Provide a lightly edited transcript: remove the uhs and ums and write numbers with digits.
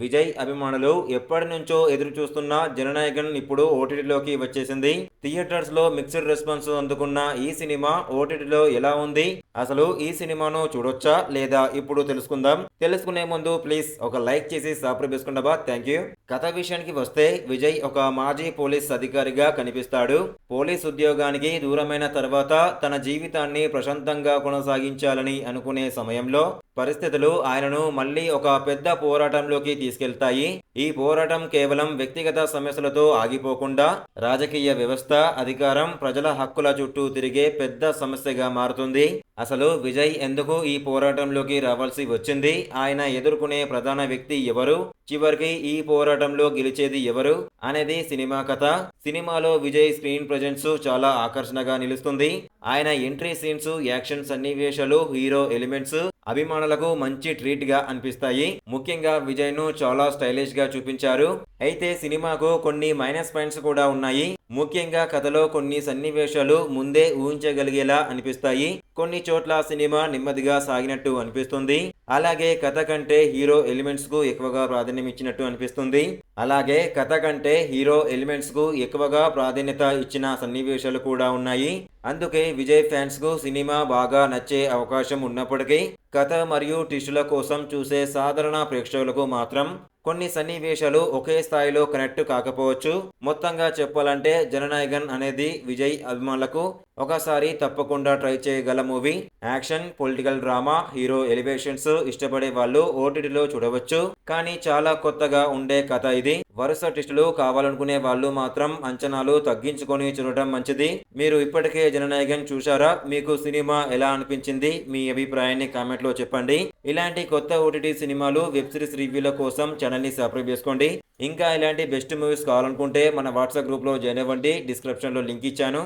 విజయ్ అభిమానులు ఎప్పటి నుంచో ఎదురు చూస్తున్న జననాయకన్ ఇప్పుడు ఓటీటీలోకి వచ్చేసింది. థియేటర్స్ లో మిక్స్డ్ రెస్పాన్స్ అందుకున్న ఈ సినిమా ఓటీటీలో ఎలా ఉంది, అసలు ఈ సినిమాను చూడొచ్చా లేదా ఇప్పుడు తెలుసుకుందాం. తెలుసుకునే ముందు ప్లీజ్ ఒక లైక్ చేసి సబ్స్క్రైబ్ చేసుకుంటా. Thank you. కథ విషయానికి వస్తే విజయ్ ఒక మాజీ పోలీస్ అధికారిగా కనిపిస్తాడు. పోలీస్ ఉద్యోగానికి దూరమైన తర్వాత తన జీవితాన్ని ప్రశాంతంగా కొనసాగించాలని అనుకునే సమయంలో పరిస్థితులు ఆయనను మళ్ళీ ఒక పెద్ద పోరాటంలోకి తీసుకెళ్తాయి. ఈ పోరాటం కేవలం వ్యక్తిగత సమస్యలతో ఆగిపోకుండా రాజకీయ వ్యవస్థ, అధికారం, ప్రజల హక్కుల చుట్టూ తిరిగే పెద్ద సమస్యగా మారుతుంది. అసలు విజయ్ ఎందుకు ఈ పోరాటంలోకి రావాల్సి వచ్చింది, ఆయన ఎదుర్కొనే ప్రధాన వ్యక్తి ఎవరు, చివరికి ఈ పోరాటంలో గెలిచేది ఎవరు అనేది సినిమా కథ. సినిమాలో విజయ్ స్క్రీన్ ప్రెజెన్స్ చాలా ఆకర్షణగా నిలుస్తుంది. ఆయన ఎంట్రీ సీన్స్, యాక్షన్ సన్నివేశాలు, హీరో ఎలిమెంట్స్ అభిమానులకు మంచి ట్రీట్ గా అనిపిస్తాయి. ముఖ్యంగా విజయ్ ను చాలా స్టైలిష్ గా చూపించారు. అయితే సినిమాకు కొన్ని మైనస్ పాయింట్స్ కూడా ఉన్నాయి. ముఖ్యంగా కథలో కొన్ని సన్నివేశాలు ముందే ఊహించగలిగేలా అనిపిస్తాయి. కొన్ని చోట్ల సినిమా నెమ్మదిగా సాగినట్టు అనిపిస్తుంది. అలాగే కథ కంటే హీరో ఎలిమెంట్స్ కు ఎక్కువగా ప్రాధాన్యం ఇచ్చినట్టు అనిపిస్తుంది. ఎక్కువగా ప్రాధాన్యత ఇచ్చిన సన్నివేశాలు కూడా ఉన్నాయి. అందుకే విజయ్ ఫ్యాన్స్ కు సినిమా బాగా నచ్చే అవకాశం ఉన్నప్పటికీ కథ మరియు ట్విస్టుల కోసం చూసే సాధారణ ప్రేక్షకులకు మాత్రం కొన్ని సన్నివేశాలు ఒకే స్థాయిలో కనెక్ట్ కాకపోవచ్చు. మొత్తంగా చెప్పాలంటే జననాయకన్ అనేది విజయ్ అభిమానులకు ఒకసారి తప్పకుండా ట్రై చేయగల movie. Action, political drama, hero elevations ఇష్టపడే వాళ్ళు ఓటీటీలో చూడవచ్చు. కానీ చాలా కొత్తగా ఉండే కథ ఇది. వరుస ట్విస్టులు కావాలనుకునే వాళ్ళు మాత్రం అంచనాలు తగ్గించుకొని చూడటం మంచిది. మీరు ఇప్పటికే జననాయకన్ చూశారా? మీకు సినిమా ఎలా అనిపించింది? మీ అభిప్రాయాన్ని కామెంట్ లో చెప్పండి. ఇలాంటి కొత్త ఓటీటీ సినిమాలు, వెబ్ సిరీస్ రివ్యూల కోసం ఛానల్ ని సబ్స్క్రైబ్ చేసుకోండి. ఇంకా ఇలాంటి బెస్ట్ మూవీస్ కావాలనుకుంటే మన వాట్సాప్ గ్రూప్ లో జాయిన్ అవ్వండి. డిస్క్రిప్షన్ లో లింక్ ఇచ్చాను.